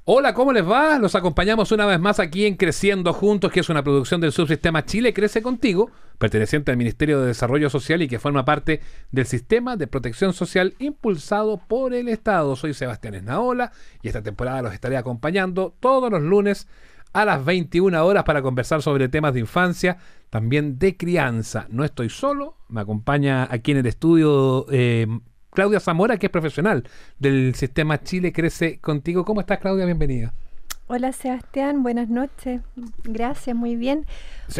Hola, ¿cómo les va? Los acompañamos una vez más aquí en Creciendo Juntos, que es una producción del subsistema Chile Crece Contigo, perteneciente al Ministerio de Desarrollo Social y que forma parte del sistema de protección social impulsado por el Estado. Soy Sebastián Esnaola y esta temporada los estaré acompañando todos los lunes a las 21 horas para conversar sobre temas de infancia, también de crianza. No estoy solo, me acompaña aquí en el estudio Claudia Zamora, que es profesional del sistema Chile Crece Contigo. ¿Cómo estás, Claudia? Bienvenida. Hola Sebastián, buenas noches. Gracias, muy bien.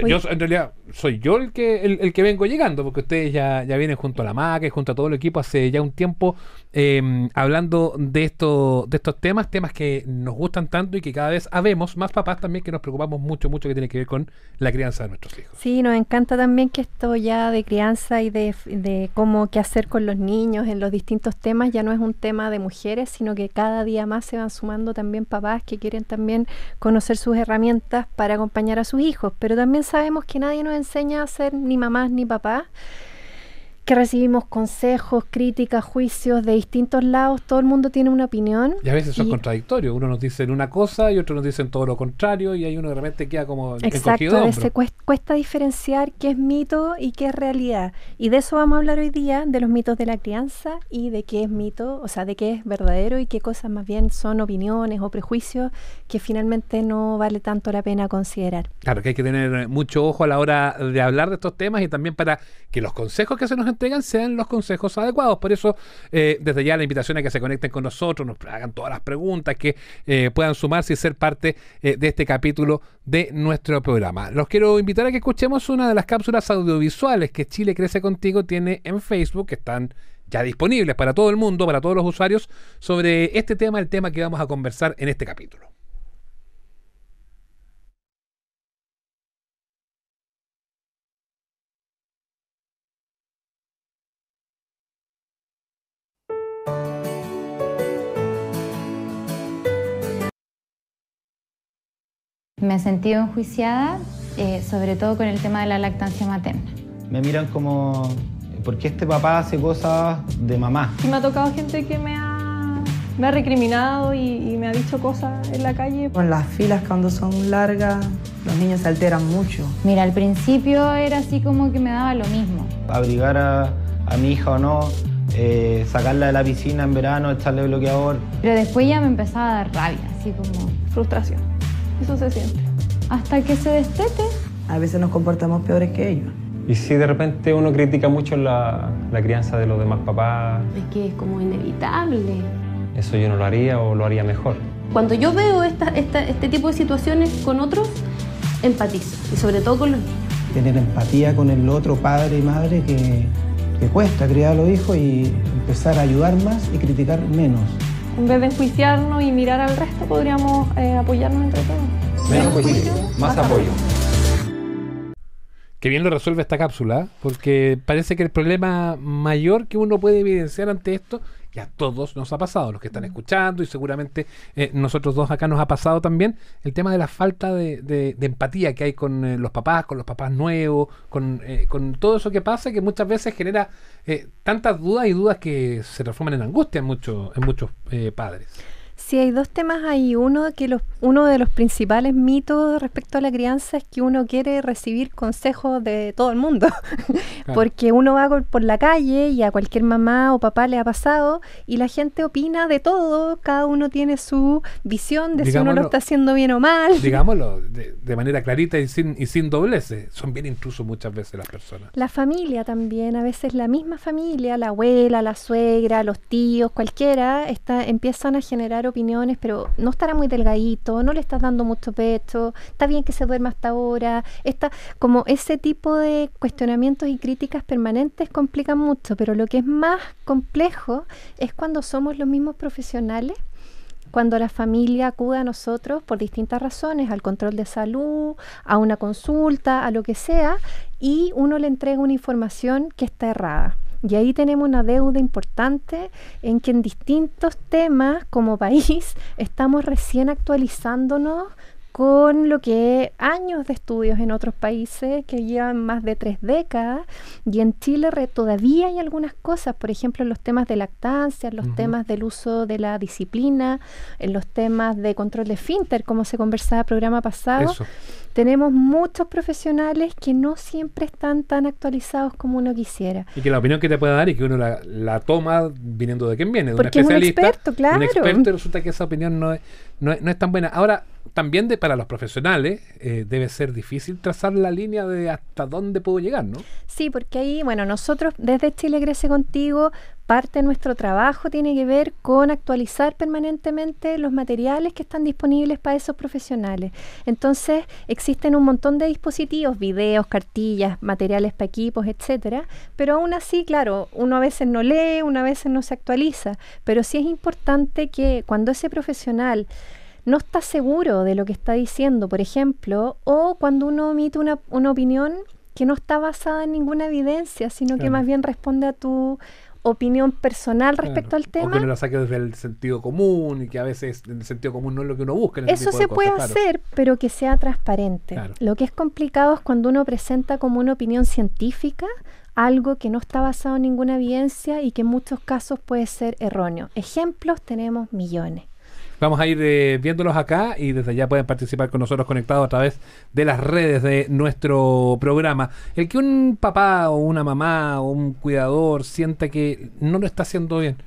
Yo, en realidad, soy yo el que vengo llegando, porque ustedes ya vienen junto a la MAC y junto a todo el equipo hace ya un tiempo hablando de estos temas que nos gustan tanto y que cada vez habemos más papás también que nos preocupamos mucho que tiene que ver con la crianza de nuestros hijos. Sí, nos encanta también que esto ya de crianza y de cómo qué hacer con los niños en los distintos temas ya no es un tema de mujeres, sino que cada día más se van sumando también papás que quieren también conocer sus herramientas para acompañar a sus hijos, pero también sabemos que nadie nos enseña a ser ni mamás ni papás, que recibimos consejos, críticas, juicios de distintos lados, todo el mundo tiene una opinión. Y a veces son contradictorios, uno nos dice una cosa y otros nos dicen todo lo contrario y ahí uno de repente queda como exacto, a veces cuesta diferenciar qué es mito y qué es realidad. Y de eso vamos a hablar hoy día, de los mitos de la crianza y de qué es mito, o sea, de qué es verdadero y qué cosas más bien son opiniones o prejuicios que finalmente no vale tanto la pena considerar. Claro, que hay que tener mucho ojo a la hora de hablar de estos temas y también para que los consejos que se nos entregan sean los consejos adecuados. Por eso, desde ya la invitación a que se conecten con nosotros, nos hagan todas las preguntas, que puedan sumarse y ser parte de este capítulo de nuestro programa. Los quiero invitar a que escuchemos una de las cápsulas audiovisuales que Chile Crece Contigo tiene en Facebook, que están ya disponibles para todo el mundo, para todos los usuarios, sobre este tema, el tema que vamos a conversar en este capítulo. Me he sentido enjuiciada, sobre todo con el tema de la lactancia materna. Me miran como, ¿por qué este papá hace cosas de mamá? Sí, me ha tocado gente que me ha recriminado y me ha dicho cosas en la calle. Con las filas cuando son largas, los niños se alteran mucho. Mira, al principio era así como que me daba lo mismo. Abrigar a mi hija o no, sacarla de la piscina en verano, echarle bloqueador. Pero después ya me empezaba a dar rabia, así como frustración. Eso se siente. Hasta que se destete. A veces nos comportamos peores que ellos. Y si de repente uno critica mucho la crianza de los demás papás. Es que es como inevitable. Eso yo no lo haría o lo haría mejor. Cuando yo veo este tipo de situaciones con otros, empatizo. Y sobre todo con los niños. Tener empatía con el otro padre y madre que cuesta criar a los hijos y empezar a ayudar más y criticar menos. En vez de enjuiciarnos y mirar al resto, podríamos apoyarnos entre todos. Menos juicio, más apoyo. Qué bien lo resuelve esta cápsula, porque parece que el problema mayor que uno puede evidenciar ante esto, y a todos nos ha pasado, los que están escuchando, y seguramente nosotros dos acá nos ha pasado también, el tema de la falta de empatía que hay con los papás nuevos, con todo eso que pasa, que muchas veces genera tantas dudas y dudas que se transforman en angustia en muchos padres. Sí, hay dos temas ahí. Uno de los principales mitos respecto a la crianza es que uno quiere recibir consejos de todo el mundo. Claro. Porque uno va por la calle y a cualquier mamá o papá le ha pasado y la gente opina de todo. Cada uno tiene su visión de si uno lo está haciendo bien o mal. Digámoslo de manera clarita y sin dobleces. Son bien intrusos muchas veces las personas. La familia también, a veces la misma familia, la abuela, la suegra, los tíos, cualquiera, empiezan a generar opiniones, pero no estará muy delgadito, no le estás dando mucho pecho, está bien que se duerma hasta ahora, como ese tipo de cuestionamientos y críticas permanentes complican mucho, pero lo que es más complejo es cuando somos los mismos profesionales, cuando la familia acude a nosotros por distintas razones, al control de salud, a una consulta, a lo que sea, y uno le entrega una información que está errada. Y ahí tenemos una deuda importante en que en distintos temas como país estamos recién actualizándonos con lo que años de estudios en otros países que llevan más de 3 décadas, y en Chile todavía hay algunas cosas, por ejemplo, en los temas de lactancia, en los temas del uso de la disciplina, en los temas de control de esfínter, como se conversaba en el programa pasado. Eso. Tenemos muchos profesionales que no siempre están tan actualizados como uno quisiera. Y que la opinión que te puede dar y que uno la toma viniendo de quien viene, de porque un especialista. Es un experto, claro. Un experto, y resulta que esa opinión no es tan buena. Ahora, también para los profesionales debe ser difícil trazar la línea de hasta dónde puedo llegar, ¿no? Sí, porque ahí, bueno, nosotros desde Chile Crece Contigo, parte de nuestro trabajo tiene que ver con actualizar permanentemente los materiales que están disponibles para esos profesionales. Entonces, existen un montón de dispositivos, videos, cartillas, materiales para equipos, etcétera, pero aún así, claro, uno a veces no lee, uno a veces no se actualiza, pero sí es importante que cuando ese profesional no está seguro de lo que está diciendo, por ejemplo, o cuando uno emite una opinión que no está basada en ninguna evidencia, sino que más bien responde a tu opinión personal respecto al tema. O que uno la saque desde el sentido común, y que a veces el sentido común no es lo que uno busca. Eso se puede hacer, pero que sea transparente. Claro. Lo que es complicado es cuando uno presenta como una opinión científica algo que no está basado en ninguna evidencia y que en muchos casos puede ser erróneo. Ejemplos tenemos millones. Vamos a ir viéndolos acá, y desde allá pueden participar con nosotros conectados a través de las redes de nuestro programa. El que un papá o una mamá o un cuidador sienta que no lo está haciendo bien,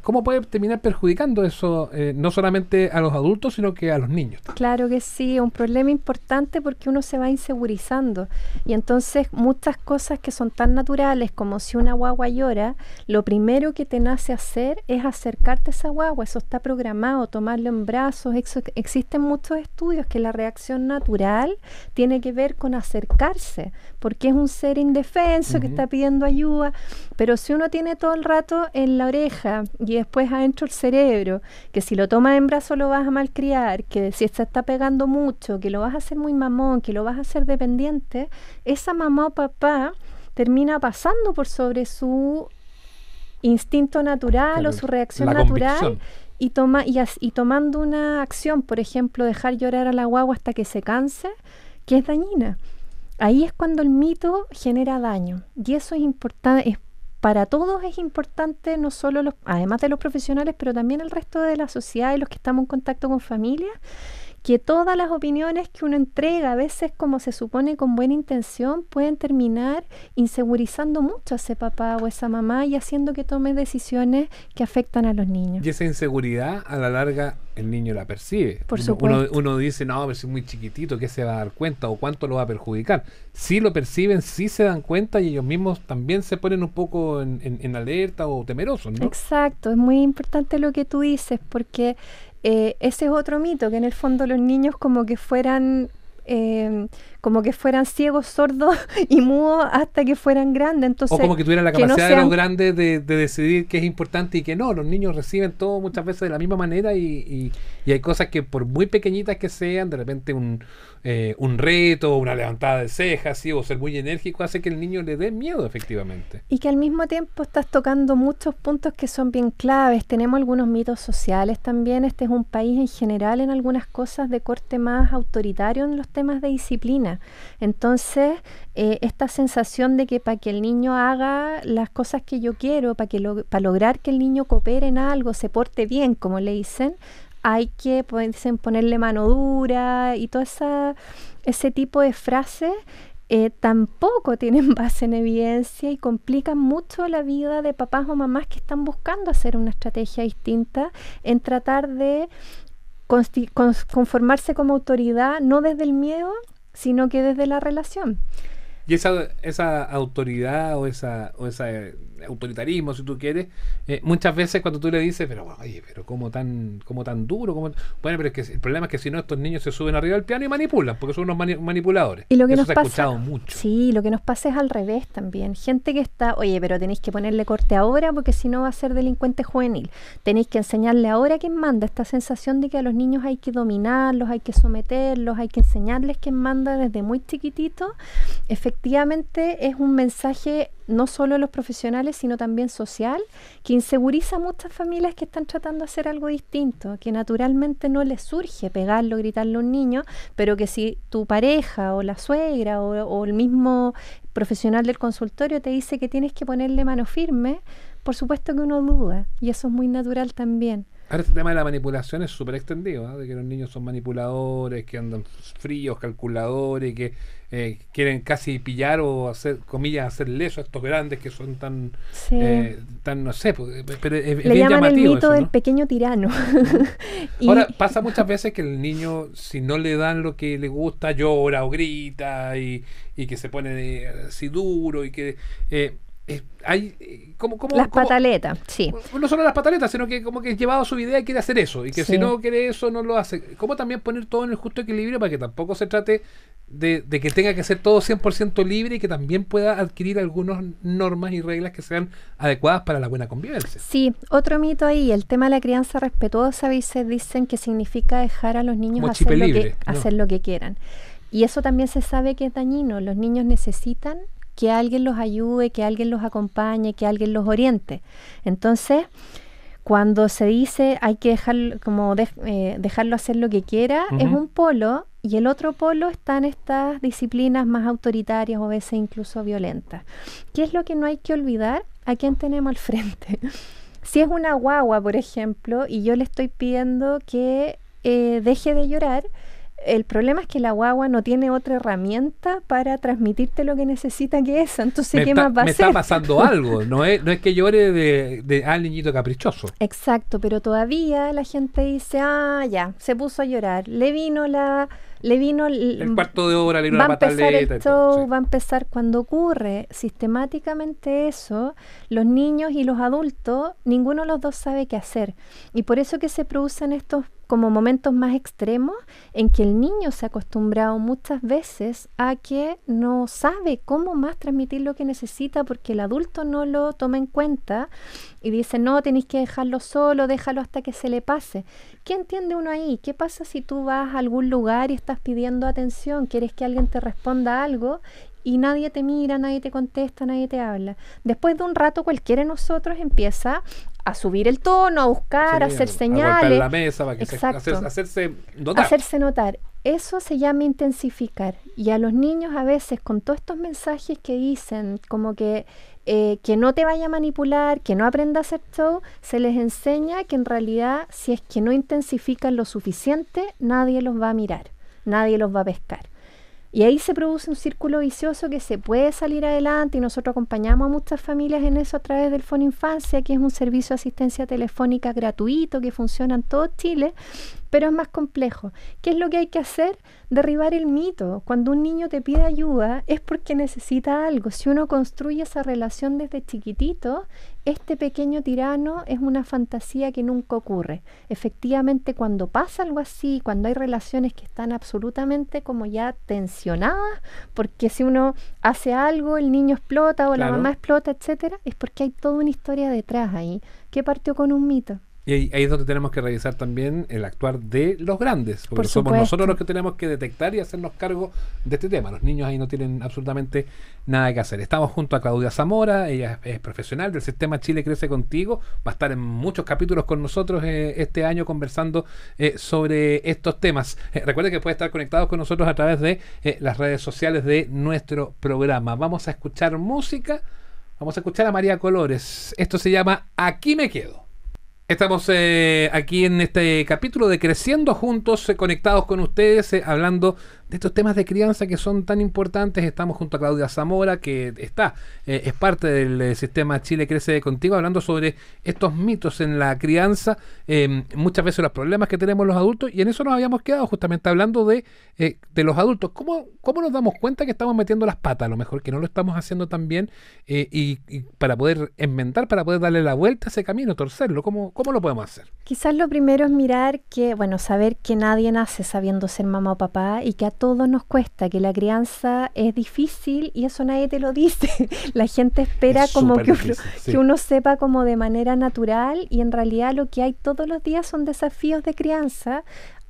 ¿cómo puede terminar perjudicando eso no solamente a los adultos, sino que a los niños? Claro que sí, un problema importante porque uno se va insegurizando, y entonces muchas cosas que son tan naturales como si una guagua llora, lo primero que te nace hacer es acercarte a esa guagua. Eso está programado, tomarlo en brazos. Existen muchos estudios que la reacción natural tiene que ver con acercarse, porque es un ser indefenso que está pidiendo ayuda. Pero si uno tiene todo el rato en la oreja y después adentro el cerebro, que si lo tomas en brazos lo vas a malcriar, que si se está pegando mucho, que lo vas a hacer muy mamón, que lo vas a hacer dependiente, esa mamá o papá termina pasando por sobre su instinto natural, claro, o su reacción natural, y tomando una acción, por ejemplo, dejar llorar a la guagua hasta que se canse, que es dañina. Ahí es cuando el mito genera daño, y eso es importante. Para todos es importante, no solo además de los profesionales, pero también el resto de la sociedad y los que estamos en contacto con familias, que todas las opiniones que uno entrega, a veces como se supone con buena intención, pueden terminar insegurizando mucho a ese papá o esa mamá y haciendo que tome decisiones que afectan a los niños. Y esa inseguridad, a la larga, el niño la percibe. Por supuesto. Uno dice, no, pero si es muy chiquitito, ¿qué se va a dar cuenta o cuánto lo va a perjudicar? Sí lo perciben, sí se dan cuenta, y ellos mismos también se ponen un poco en alerta o temerosos, ¿no? Exacto, es muy importante lo que tú dices, porque ese es otro mito, que en el fondo los niños como que fueran ciegos, sordos y mudos hasta que fueran grandes. Entonces, o como que tuvieran la capacidad de los grandes de decidir qué es importante y qué no. Los niños reciben todo muchas veces de la misma manera, y hay cosas que por muy pequeñitas que sean, de repente un reto, una levantada de cejas, ¿sí? O ser muy enérgico, hace que el niño le dé miedo, efectivamente. Y que al mismo tiempo estás tocando muchos puntos que son bien claves. Tenemos algunos mitos sociales también. Este es un país en general en algunas cosas de corte más autoritario en los temas de disciplina. Entonces, esta sensación de que para que el niño haga las cosas que yo quiero, para lograr que el niño coopere en algo, se porte bien, como le dicen, hay que ponerle mano dura, y todo ese tipo de frases tampoco tienen base en evidencia y complican mucho la vida de papás o mamás que están buscando hacer una estrategia distinta en tratar de conformarse como autoridad, no desde el miedo, sino que desde la relación. Y esa autoridad o ese autoritarismo, si tú quieres, muchas veces cuando tú le dices, pero oye, pero ¿cómo tan duro? Bueno, pero es que el problema es que si no, estos niños se suben arriba del piano y manipulan, porque son unos manipuladores. Y lo que eso nos se ha escuchado mucho. Sí, lo que nos pasa es al revés también. Gente que está, oye, pero tenéis que ponerle corte ahora porque si no va a ser delincuente juvenil. Tenéis que enseñarle ahora quién manda. Esta sensación de que a los niños hay que dominarlos, hay que someterlos, hay que enseñarles quién manda desde muy chiquitito, efectivamente es un mensaje no solo los profesionales, sino también social, que inseguriza a muchas familias que están tratando de hacer algo distinto, que naturalmente no les surge pegarlo, gritarle a un niño, pero que si tu pareja o la suegra o el mismo profesional del consultorio te dice que tienes que ponerle mano firme, por supuesto que uno duda, y eso es muy natural también. Ahora este tema de la manipulación es súper extendido, ¿eh? De que los niños son manipuladores, que andan fríos, calculadores, que quieren casi pillar o hacer, comillas, hacer leso a estos grandes que son tan, no sé, pero es Le bien llaman llamativo el mito eso, del ¿no? pequeño tirano. Ahora, pasa muchas veces que el niño, si no le dan lo que le gusta, llora o grita y que se pone así duro y que... hay las pataletas, sí. No solo las pataletas, sino que como que es llevado a su idea y quiere hacer eso, y que si no quiere eso no lo hace. ¿Cómo también poner todo en el justo equilibrio para que tampoco se trate de que tenga que ser todo 100% libre y que también pueda adquirir algunas normas y reglas que sean adecuadas para la buena convivencia? Sí, otro mito ahí, el tema de la crianza respetuosa, dicen que significa dejar a los niños hacer lo que quieran. Y eso también se sabe que es dañino. Los niños necesitan que alguien los ayude, que alguien los acompañe, que alguien los oriente. Entonces, cuando se dice hay que dejarlo hacer lo que quiera, es un polo, y el otro polo está en estas disciplinas más autoritarias o a veces incluso violentas. ¿Qué es lo que no hay que olvidar? ¿A quién tenemos al frente? Si es una guagua, por ejemplo, y yo le estoy pidiendo que deje de llorar, el problema es que la guagua no tiene otra herramienta para transmitirte lo que necesita que esa. Entonces, ¿qué más va a hacer? Me está pasando algo. No es que llore al niñito caprichoso. Exacto, pero todavía la gente dice, ya, se puso a llorar. Le vino el cuarto de hora, le vino la pataleta. Va a empezar el show, va a empezar. Cuando ocurre sistemáticamente eso, los niños y los adultos, ninguno de los dos sabe qué hacer. Y por eso que se producen estos como momentos más extremos en que el niño se ha acostumbrado muchas veces a que no sabe cómo más transmitir lo que necesita porque el adulto no lo toma en cuenta y dice, no, tenéis que dejarlo solo, déjalo hasta que se le pase. ¿Qué entiende uno ahí? ¿Qué pasa si tú vas a algún lugar y estás pidiendo atención, quieres que alguien te responda algo y nadie te mira, nadie te contesta, nadie te habla? Después de un rato cualquiera de nosotros empieza a subir el tono, a buscar, a hacer señales. A golpear la mesa para que hacerse notar. Hacerse notar. Eso se llama intensificar. Y a los niños a veces con todos estos mensajes que dicen como que no te vaya a manipular, que no aprenda a hacer show, se les enseña que en realidad si es que no intensifican lo suficiente, nadie los va a mirar, nadie los va a pescar. Y ahí se produce un círculo vicioso que se puede salir adelante y nosotros acompañamos a muchas familias en eso a través del Fono Infancia, que es un servicio de asistencia telefónica gratuito que funciona en todo Chile, pero es más complejo. ¿Qué es lo que hay que hacer? Derribar el mito. Cuando un niño te pide ayuda es porque necesita algo. Si uno construye esa relación desde chiquitito, este pequeño tirano es una fantasía que nunca ocurre. Efectivamente, cuando pasa algo así, cuando hay relaciones que están absolutamente como ya tensionadas, porque si uno hace algo, el niño explota o la mamá explota, etcétera, es porque hay toda una historia detrás ahí que partió con un mito. Y ahí es donde tenemos que revisar también el actuar de los grandes, porque somos nosotros los que tenemos que detectar y hacernos cargo de este tema. Los niños ahí no tienen absolutamente nada que hacer. Estamos junto a Claudia Zamora, ella es profesional del sistema Chile Crece Contigo, va a estar en muchos capítulos con nosotros este año conversando sobre estos temas. Recuerden que puede estar conectados con nosotros a través de las redes sociales de nuestro programa. Vamos a escuchar música, vamos a escuchar a María Colores. Esto se llama Aquí me quedo. Estamos aquí en este capítulo de Creciendo Juntos, conectados con ustedes, hablando de estos temas de crianza que son tan importantes. Estamos junto a Claudia Zamora, que es parte del sistema Chile Crece Contigo, hablando sobre estos mitos en la crianza, muchas veces los problemas que tenemos los adultos, y en eso nos habíamos quedado justamente hablando de los adultos. ¿Cómo nos damos cuenta que estamos metiendo las patas? A lo mejor que no lo estamos haciendo tan bien, y para poder enmendar, para poder darle la vuelta a ese camino, torcerlo, ¿cómo lo podemos hacer? Quizás lo primero es mirar saber que nadie nace sabiendo ser mamá o papá y que a todos nos cuesta, que la crianza es difícil y eso nadie te lo dice. La gente espera como que uno sepa como de manera natural y en realidad lo que hay todos los días son desafíos de crianza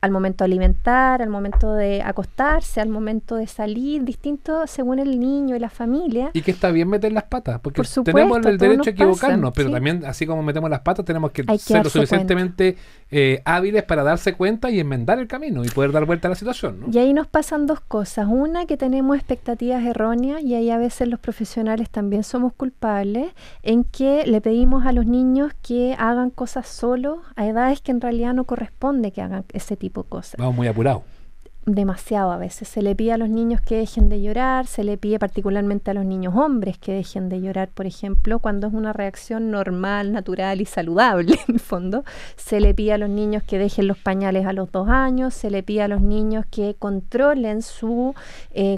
al momento de alimentar, al momento de acostarse, al momento de salir, distinto según el niño y la familia. Y que está bien meter las patas, porque Por supuesto, tenemos el derecho a equivocarnos, pasa, pero ¿sí? también, así como metemos las patas, tenemos que Hay que ser lo darse suficientemente hábiles para darse cuenta y enmendar el camino y poder dar vuelta a la situación, ¿no? Y ahí nos pasan dos cosas. Una, que tenemos expectativas erróneas, y ahí a veces los profesionales también somos culpables, en que le pedimos a los niños que hagan cosas solos a edades que en realidad no corresponde que hagan ese tipo de cosas. Vamos muy apurados. Demasiado a veces. Se le pide a los niños que dejen de llorar, se le pide particularmente a los niños hombres que dejen de llorar, por ejemplo, cuando es una reacción normal, natural y saludable, en el fondo. Se le pide a los niños que dejen los pañales a los 2 años, se le pide a los niños que controlen su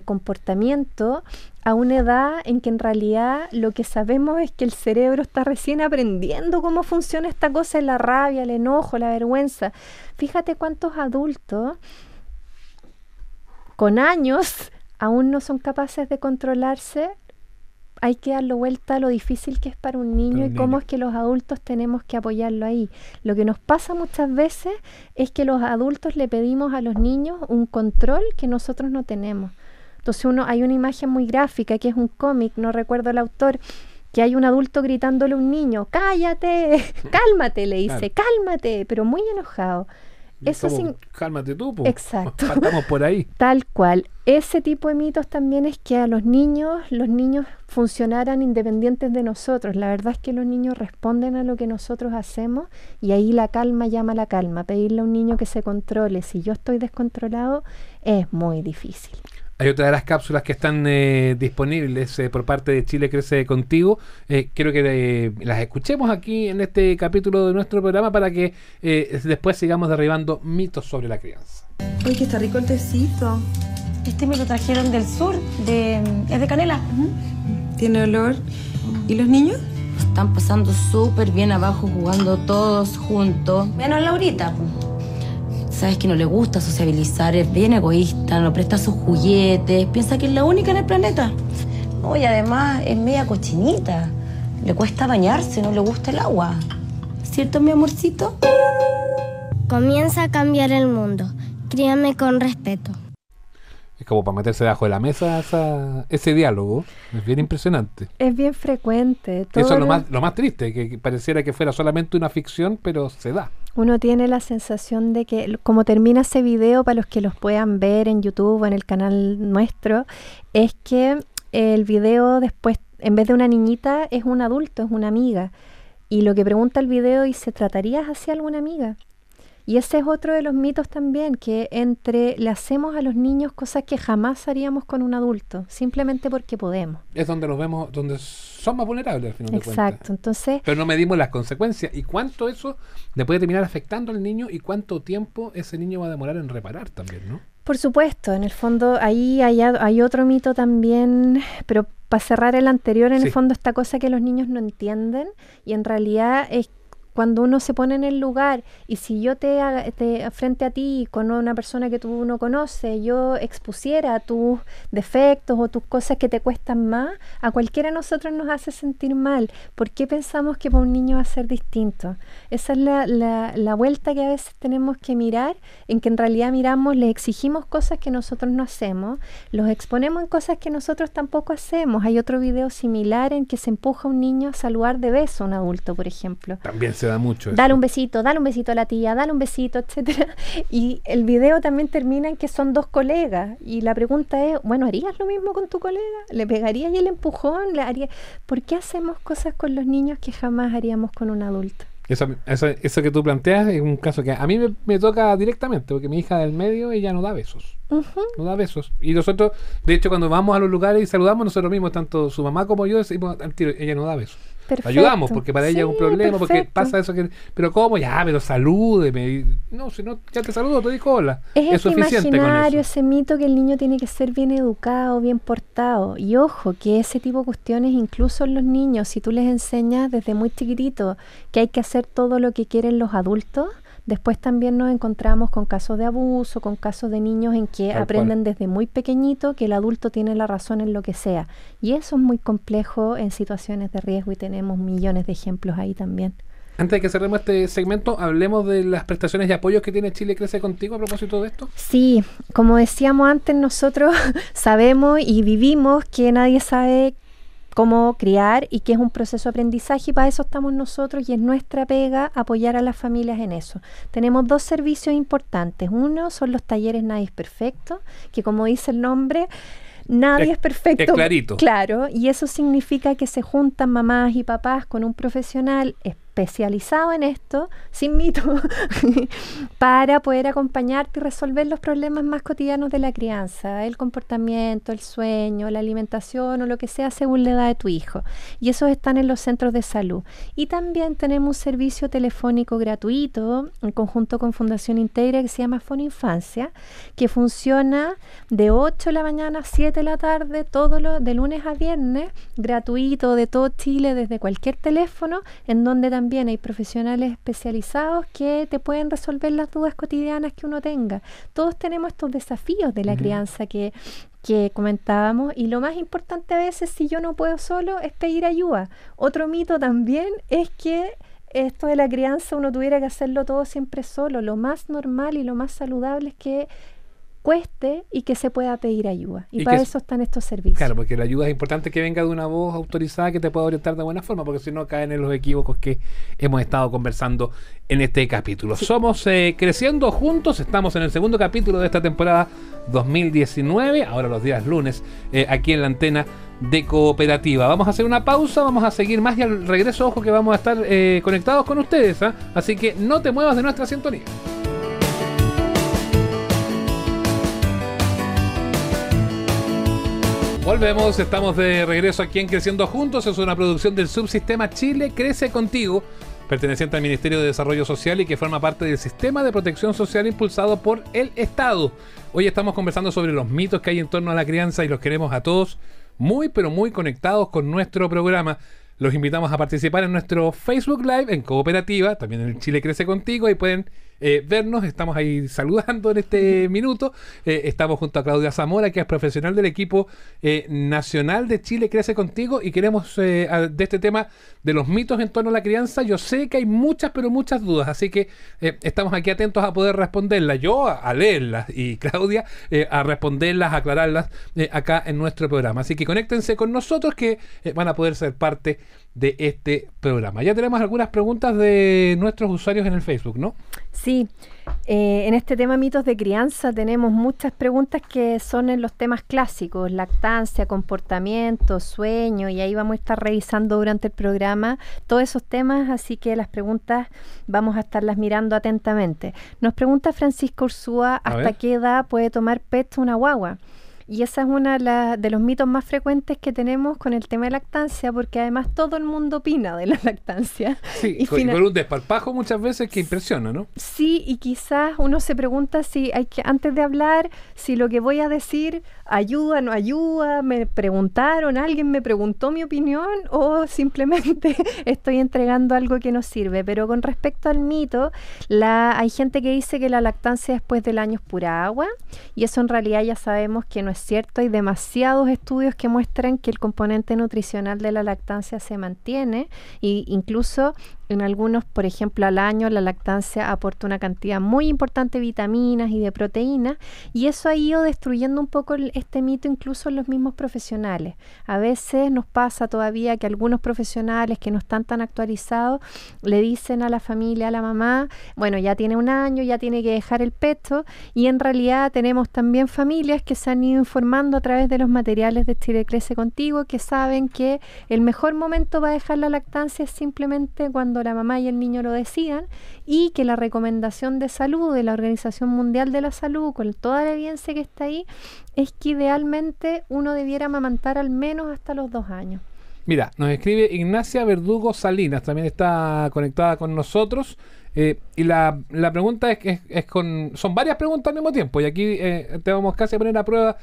comportamiento a una edad en que en realidad lo que sabemos es que el cerebro está recién aprendiendo cómo funciona esta cosa, la rabia, el enojo, la vergüenza. Fíjate cuántos adultos con años aún no son capaces de controlarse. Hay que darle vuelta a lo difícil que es para un niño y cómo es que los adultos tenemos que apoyarlo ahí. Lo que nos pasa muchas veces es que los adultos le pedimos a los niños un control que nosotros no tenemos. Entonces hay una imagen muy gráfica que es un cómic, no recuerdo el autor, que hay un adulto gritándole a un niño, cállate, cálmate, le dice, cálmate, pero muy enojado. Eso Cálmate tú, po. Exacto. Partamos por ahí. Tal cual. Ese tipo de mitos también es que a los niños funcionaran independientes de nosotros. La verdad es que los niños responden a lo que nosotros hacemos y ahí la calma llama a la calma. Pedirle a un niño que se controle si yo estoy descontrolado es muy difícil. Hay otra de las cápsulas que están disponibles por parte de Chile Crece Contigo. Quiero que las escuchemos aquí en este capítulo de nuestro programa para que después sigamos derribando mitos sobre la crianza. Uy, que está rico el tecito. Este me lo trajeron del sur, es de canela. Tiene olor. ¿Y los niños? Están pasando súper bien abajo jugando todos juntos. Menos Laurita. Sabes que no le gusta sociabilizar, es bien egoísta, no presta sus juguetes, piensa que es la única en el planeta. No, y además es media cochinita. Le cuesta bañarse, no le gusta el agua. ¿Cierto, mi amorcito? Comienza a cambiar el mundo. Críame con respeto. Es como para meterse debajo de la mesa ese diálogo. Es bien impresionante. Es bien frecuente. Eso es lo más triste, que pareciera que fuera solamente una ficción, pero se da. Uno tiene la sensación de que, como termina ese video, para los que los puedan ver en YouTube o en el canal nuestro, es que el video después, en vez de una niñita, es un adulto, es una amiga. Y lo que pregunta el video dice, ¿tratarías así a alguna amiga? Y ese es otro de los mitos también, que le hacemos a los niños cosas que jamás haríamos con un adulto, simplemente porque podemos. Es donde nos vemos, donde son más vulnerables al final de cuentas. Exacto, entonces... Pero no medimos las consecuencias y cuánto eso le puede terminar afectando al niño y cuánto tiempo ese niño va a demorar en reparar también, ¿no? Por supuesto, en el fondo ahí hay otro mito también, pero para cerrar el anterior, en el fondo esta cosa que los niños no entienden y en realidad es cuando uno se pone en el lugar y si yo frente a ti con una persona que tú no conoces, yo expusiera tus defectos o tus cosas que te cuestan más, a cualquiera de nosotros nos hace sentir mal. ¿Por qué pensamos que para un niño va a ser distinto? Esa es la vuelta que a veces tenemos que mirar, en que en realidad le exigimos cosas que nosotros no hacemos, los exponemos en cosas que nosotros tampoco hacemos. Hay otro video similar en que se empuja a un niño a saludar de beso a un adulto, por ejemplo. También se da mucho eso. Dale un besito a la tía, dale un besito, etcétera. Y el video también termina en que son 2 colegas y la pregunta es, bueno, ¿harías lo mismo con tu colega? ¿Le pegarías y el empujón? ¿Por qué hacemos cosas con los niños que jamás haríamos con un adulto? Eso que tú planteas es un caso que a mí me toca directamente, porque mi hija del medio, ella no da besos. No da besos. Y nosotros, de hecho, cuando vamos a los lugares y saludamos, nosotros mismos, tanto su mamá como yo, decimos al tiro, ella no da besos. Perfecto. Ayudamos, porque para ella es un problema, perfecto. porque pasa eso que... Pero ¿cómo? Ya, pero salúdeme. No, si no, ya te saludo, te digo hola. Es suficiente imaginario con eso. ese mito que el niño tiene que ser bien educado, bien portado. Y ojo, que ese tipo de cuestiones, incluso en los niños, si tú les enseñas desde muy chiquitito que hay que hacer todo lo que quieren los adultos, después también nos encontramos con casos de abuso, con casos de niños en que aprenden desde muy pequeñito que el adulto tiene la razón en lo que sea. Y eso es muy complejo en situaciones de riesgo y tenemos millones de ejemplos ahí también. Antes de que cerremos este segmento, hablemos de las prestaciones y apoyos que tiene Chile Crece Contigo a propósito de esto. Sí, como decíamos antes, nosotros sabemos y vivimos que nadie sabe cómo criar y que es un proceso de aprendizaje, y para eso estamos nosotros y es nuestra pega apoyar a las familias en eso. Tenemos 2 servicios importantes. Uno son los talleres Nadie es Perfecto, que como dice el nombre, nadie es perfecto. Es clarito. Claro, y eso significa que se juntan mamás y papás con un profesional especializado en esto, sin mito, para poder acompañarte y resolver los problemas más cotidianos de la crianza, el comportamiento, el sueño, la alimentación o lo que sea según la edad de tu hijo. Y esos están en los centros de salud. Y también tenemos un servicio telefónico gratuito en conjunto con Fundación Integra que se llama Fono Infancia, que funciona de 8 de la mañana a 7 de la tarde, de lunes a viernes, gratuito de todo Chile desde cualquier teléfono, en donde también hay profesionales especializados que te pueden resolver las dudas cotidianas que uno tenga. Todos tenemos estos desafíos de la crianza que comentábamos, y lo más importante a veces, si yo no puedo solo, es pedir ayuda. Otro mito también es que esto de la crianza uno tuviera que hacerlo todo siempre solo. Lo más normal y lo más saludable es que cueste y que se pueda pedir ayuda. Y para eso están estos servicios. Claro, porque la ayuda es importante que venga de una voz autorizada que te pueda orientar de buena forma, porque si no caen en los equívocos que hemos estado conversando en este capítulo. Sí. Somos Creciendo Juntos, estamos en el segundo capítulo de esta temporada 2019, ahora los días lunes, aquí en la antena de Cooperativa. Vamos a hacer una pausa, vamos a seguir más y al regreso, ojo que vamos a estar conectados con ustedes, ¿eh? Así que no te muevas de nuestra sintonía. Volvemos, estamos de regreso aquí en Creciendo Juntos. Es una producción del subsistema Chile Crece Contigo, perteneciente al Ministerio de Desarrollo Social y que forma parte del sistema de protección social impulsado por el Estado. Hoy estamos conversando sobre los mitos que hay en torno a la crianza y los queremos a todos muy pero muy conectados con nuestro programa. Los invitamos a participar en nuestro Facebook Live en Cooperativa, también en Chile Crece Contigo, y pueden vernos. Estamos ahí saludando en este minuto. Estamos junto a Claudia Zamora, que es profesional del equipo nacional de Chile Crece Contigo, y queremos de este tema de los mitos en torno a la crianza. Yo sé que hay muchas, pero muchas dudas, así que estamos aquí atentos a poder responderlas. Yo a leerlas y Claudia a responderlas, a aclararlas acá en nuestro programa. Así que conéctense con nosotros que van a poder ser parte de este programa. Ya tenemos algunas preguntas de nuestros usuarios en el Facebook, ¿no? Sí, en este tema mitos de crianza tenemos muchas preguntas que son en los temas clásicos, lactancia, comportamiento, sueño, y ahí vamos a estar revisando durante el programa todos esos temas, así que las preguntas vamos a estarlas mirando atentamente. Nos pregunta Francisco Ursúa, ¿hasta qué edad puede tomar pecho una guagua? Y esa es una de los mitos más frecuentes que tenemos con el tema de lactancia, porque además todo el mundo opina de la lactancia. Sí, y con un desparpajo muchas veces que impresiona, ¿no? Sí, y quizás uno se pregunta si hay que, antes de hablar, si lo que voy a decir ayuda, no ayuda, me preguntaron, alguien me preguntó mi opinión, o simplemente estoy entregando algo que no sirve. Pero con respecto al mito, hay gente que dice que la lactancia después del año es pura agua, y eso en realidad ya sabemos que no es cierto. Hay demasiados estudios que muestran que el componente nutricional de la lactancia se mantiene, e incluso en algunos, por ejemplo, al año la lactancia aporta una cantidad muy importante de vitaminas y de proteínas, y eso ha ido destruyendo un poco este mito incluso en los mismos profesionales. A veces nos pasa todavía que algunos profesionales que no están tan actualizados le dicen a la familia, a la mamá, bueno, ya tiene un año, ya tiene que dejar el pecho, y en realidad tenemos también familias que se han ido informando a través de los materiales de Chile Crece Contigo, que saben que el mejor momento para dejar la lactancia es simplemente cuando la mamá y el niño lo decidan, y que la recomendación de salud de la Organización Mundial de la Salud, con toda la evidencia que está ahí, es que idealmente uno debiera amamantar al menos hasta los 2 años. Mira, nos escribe Ignacia Verdugo Salinas, también está conectada con nosotros. Y la pregunta son varias preguntas al mismo tiempo, y aquí te vamos casi a poner a prueba,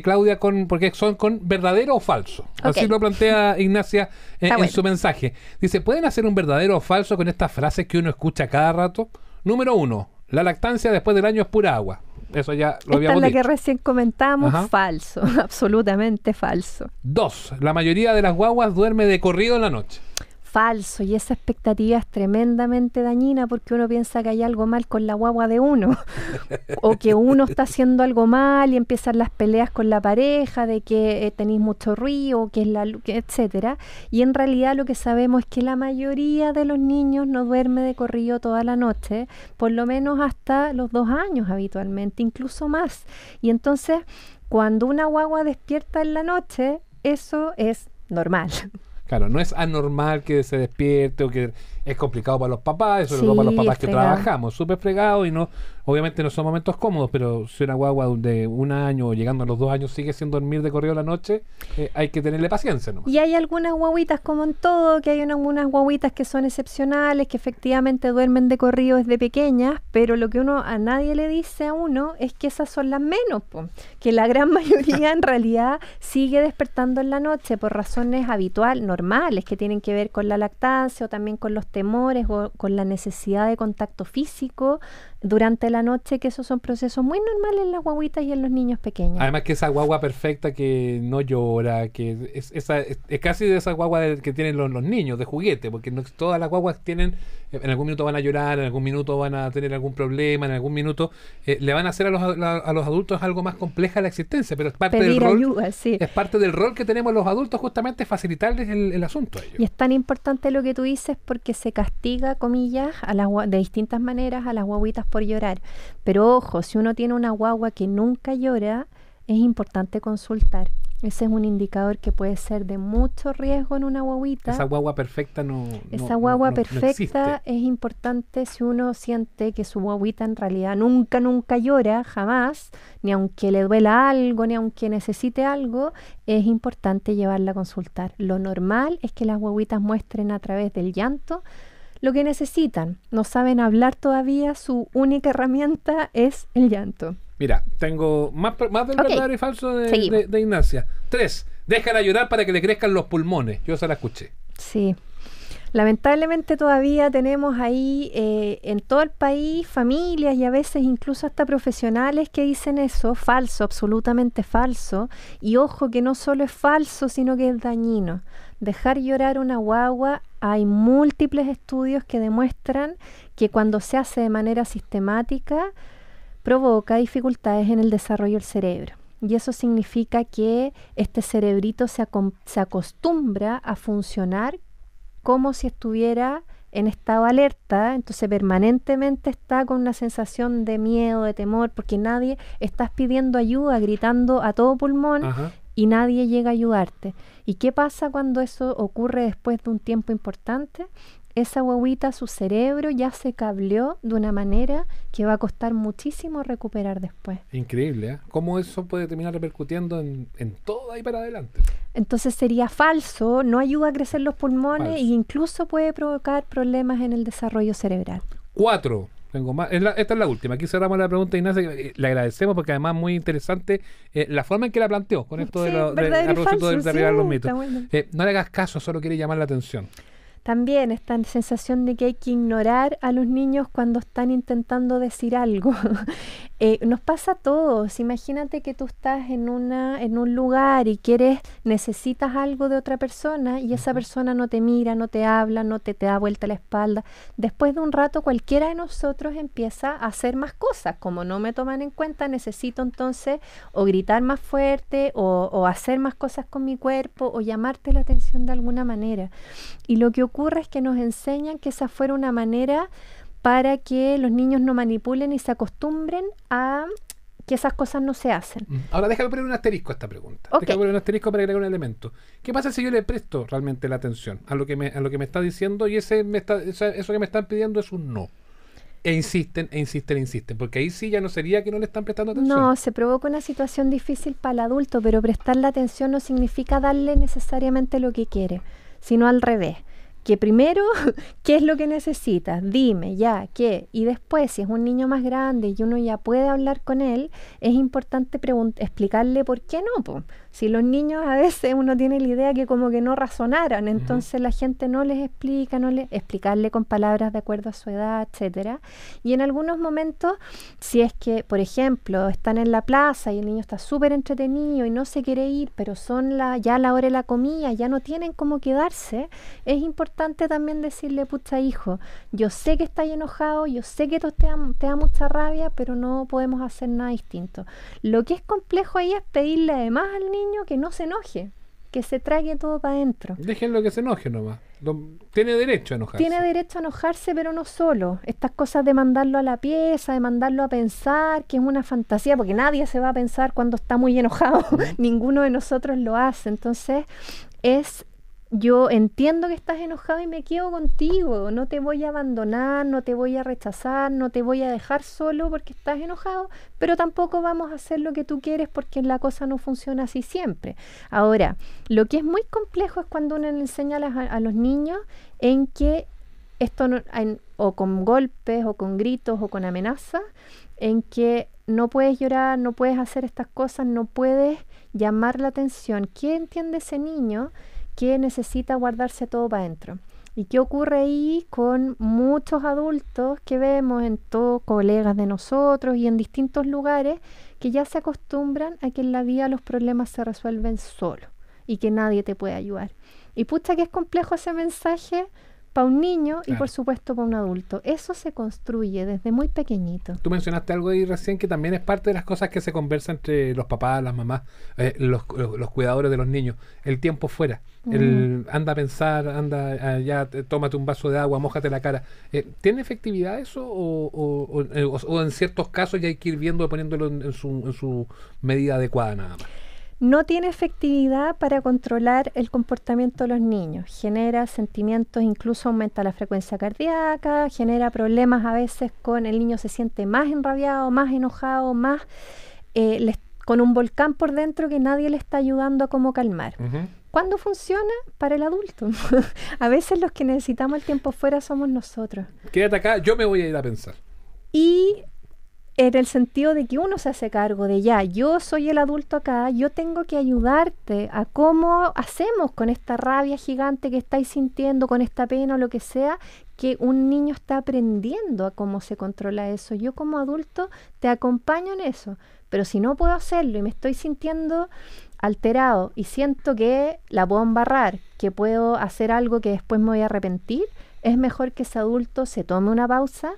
Claudia, porque son con verdadero o falso. Okay. Así lo plantea Ignacia en su mensaje. Dice, ¿pueden hacer un verdadero o falso con estas frases que uno escucha cada rato? Número 1, la lactancia después del año es pura agua. Eso ya lo habíamos dicho. Esta es la que recién comentamos. Ajá. Falso, absolutamente falso. 2, la mayoría de las guaguas duerme de corrido en la noche. falso, y esa expectativa es tremendamente dañina porque uno piensa que hay algo mal con la guagua de uno o que uno está haciendo algo mal y empiezan las peleas con la pareja de que tenéis mucho ruido, que es etcétera, y en realidad lo que sabemos es que la mayoría de los niños no duerme de corrido toda la noche, por lo menos hasta los 2 años habitualmente, incluso más, y entonces cuando una guagua despierta en la noche, eso es normal. Claro, no es anormal que se despierte o que es complicado para los papás, sobre todo para los papás que trabajamos, súper fregado y no, obviamente no son momentos cómodos, pero si una guagua de 1 año o llegando a los 2 años sigue sin dormir de corrido la noche, hay que tenerle paciencia nomás. Y hay algunas guaguitas, como en todo, que hay algunas guaguitas que son excepcionales, que efectivamente duermen de corrido desde pequeñas, pero lo que a nadie le dice a uno es que esas son las menos, que la gran mayoría en realidad sigue despertando en la noche por razones normales, que tienen que ver con la lactancia o también con los temores o con la necesidad de contacto físico durante la noche, que esos son procesos muy normales en las guaguitas y en los niños pequeños. Además que esa guagua perfecta que no llora, que es casi de esa guagua que tienen los niños de juguete, porque no todas las guaguas tienen, en algún minuto van a llorar, en algún minuto van a tener algún problema, en algún minuto le van a hacer a los adultos algo más compleja la existencia, pero es parte del rol, ayuda, sí. Es parte del rol que tenemos los adultos, justamente facilitarles el asunto a ellos. Y es tan importante lo que tú dices porque se castiga, comillas, de distintas maneras a las guaguitas por llorar. Pero ojo, si uno tiene una guagua que nunca llora, es importante consultar. Ese es un indicador que puede ser de mucho riesgo en una guaguita. Esa guagua perfecta no perfecta es importante si uno siente que su guaguita en realidad nunca llora, jamás, ni aunque le duela algo, ni aunque necesite algo, es importante llevarla a consultar. Lo normal es que las guaguitas muestren a través del llanto lo que necesitan. No saben hablar todavía, su única herramienta es el llanto. Mira, tengo más del verdadero y falso de Ignacia. 3, déjala llorar para que le crezcan los pulmones. Yo se la escuché. Sí. Lamentablemente todavía tenemos ahí en todo el país familias y a veces incluso hasta profesionales que dicen eso, falso, absolutamente falso. Y ojo que no solo es falso, sino que es dañino. Dejar llorar una guagua, hay múltiples estudios que demuestran que cuando se hace de manera sistemática provoca dificultades en el desarrollo del cerebro. Y eso significa que este cerebrito se acostumbra a funcionar como si estuviera en estado alerta, entonces permanentemente está con una sensación de miedo, de temor, porque estás pidiendo ayuda, gritando a todo pulmón. Ajá. Y nadie llega a ayudarte. ¿Y qué pasa cuando eso ocurre después de un tiempo importante? Esa guaguita, su cerebro ya se cableó de una manera que va a costar muchísimo recuperar después. Increíble, ¿eh? ¿Cómo eso puede terminar repercutiendo en todo ahí para adelante? Entonces sería falso, no ayuda a crecer los pulmones e incluso puede provocar problemas en el desarrollo cerebral. 4. Tengo más. Esta es la última. Aquí cerramos la pregunta, Ignacia. Le agradecemos porque además muy interesante la forma en que la planteó con esto a propósito de derribar los mitos. Bueno. No le hagas caso, solo quiere llamar la atención. También esta sensación de que hay que ignorar a los niños cuando están intentando decir algo. Nos pasa a todos. Imagínate que tú estás en un lugar y necesitas algo de otra persona y esa persona no te mira, no te habla, no te da vuelta la espalda. Después de un rato cualquiera de nosotros empieza a hacer más cosas. Como no me toman en cuenta, necesito entonces o gritar más fuerte o hacer más cosas con mi cuerpo o llamarte la atención de alguna manera. Y lo que ocurre es que nos enseñan que esa fuera una manera para que los niños no manipulen y se acostumbren a que esas cosas no se hacen. Ahora déjame poner un asterisco a esta pregunta. Okay. Déjame poner un asterisco para agregar un elemento. ¿Qué pasa si yo le presto realmente la atención a lo que me está diciendo y eso que me están pidiendo es un no? E insisten, porque ahí sí ya no sería que no le están prestando atención. No, se provoca una situación difícil para el adulto, pero prestarle atención no significa darle necesariamente lo que quiere, sino al revés. Que primero, ¿qué es lo que necesitas? Dime, ya, ¿qué? Y después, si es un niño más grande y uno ya puede hablar con él, es importante explicarle por qué no, po. Si los niños a veces uno tiene la idea que como que no razonaran, entonces la gente no les explica, explicarle con palabras de acuerdo a su edad, etcétera. Y en algunos momentos, si es que, por ejemplo, están en la plaza y el niño está súper entretenido y no se quiere ir, pero ya la hora de la comida, ya no tienen cómo quedarse, es importante importante también decirle, pucha hijo, yo sé que estás enojado, yo sé que esto te da mucha rabia, pero no podemos hacer nada distinto. Lo que es complejo ahí es pedirle además al niño que no se enoje, que se trague todo para adentro. Déjenlo que se enoje nomás. Tiene derecho a enojarse. Tiene derecho a enojarse, pero no solo. Estas cosas de mandarlo a la pieza, de mandarlo a pensar, que es una fantasía, porque nadie se va a pensar cuando está muy enojado. Ninguno de nosotros lo hace. Entonces, yo entiendo que estás enojado y me quedo contigo. No te voy a abandonar, no te voy a rechazar, no te voy a dejar solo porque estás enojado, pero tampoco vamos a hacer lo que tú quieres porque la cosa no funciona así siempre. Ahora, lo que es muy complejo es cuando uno le enseña a los niños en que esto o con golpes, o con gritos, o con amenazas, en que no puedes llorar, no puedes hacer estas cosas, no puedes llamar la atención. ¿Qué entiende ese niño que necesita guardarse todo para adentro? ¿Y qué ocurre ahí con muchos adultos que vemos en todos, colegas de nosotros y en distintos lugares, que ya se acostumbran a que en la vida los problemas se resuelven solos y que nadie te puede ayudar? Y pucha que es complejo ese mensaje para un niño y por supuesto para un adulto. Eso se construye desde muy pequeñito. Tú mencionaste algo ahí recién que también es parte de las cosas que se conversan entre los papás, las mamás, los cuidadores de los niños. El tiempo fuera. Anda a pensar, ya tómate un vaso de agua, mójate la cara. ¿Tiene efectividad eso o en ciertos casos ya hay que ir viendo, poniéndolo en su medida adecuada nada más? No tiene efectividad para controlar el comportamiento de los niños. Genera sentimientos, incluso aumenta la frecuencia cardíaca, genera problemas a veces el niño se siente más enrabiado, más enojado, más con un volcán por dentro que nadie le está ayudando a cómo calmar. ¿Cuándo funciona? Para el adulto. A veces los que necesitamos el tiempo fuera somos nosotros. Quédate acá, yo me voy a ir a pensar. Y en el sentido de que uno se hace cargo de yo soy el adulto acá, yo tengo que ayudarte a cómo hacemos con esta rabia gigante que estáis sintiendo, con esta pena o lo que sea, que un niño está aprendiendo a cómo se controla eso. Yo como adulto te acompaño en eso, pero si no puedo hacerlo y me estoy sintiendo alterado y siento que la puedo embarrar, que puedo hacer algo que después me voy a arrepentir, es mejor que ese adulto se tome una pausa,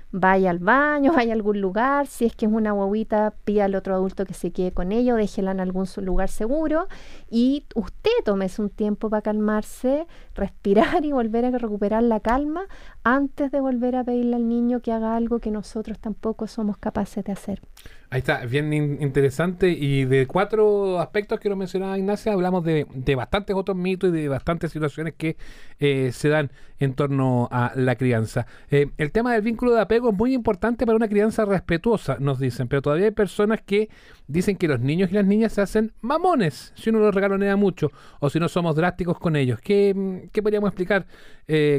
vaya al baño, vaya a algún lugar, si es que es una guaguita, pida al otro adulto que se quede con ella o déjela en algún lugar seguro y usted tómese un tiempo para calmarse, respirar y volver a recuperar la calma antes de volver a pedirle al niño que haga algo que nosotros tampoco somos capaces de hacer. Ahí está, bien interesante, y de 4 aspectos que lo mencionaba Ignacia, hablamos de bastantes otros mitos y de bastantes situaciones que se dan en torno a la crianza. El tema del vínculo de apego es muy importante para una crianza respetuosa, nos dicen, pero todavía hay personas que dicen que los niños y las niñas se hacen mamones si uno los regalonea mucho o si no somos drásticos con ellos. ¿Qué podríamos explicar,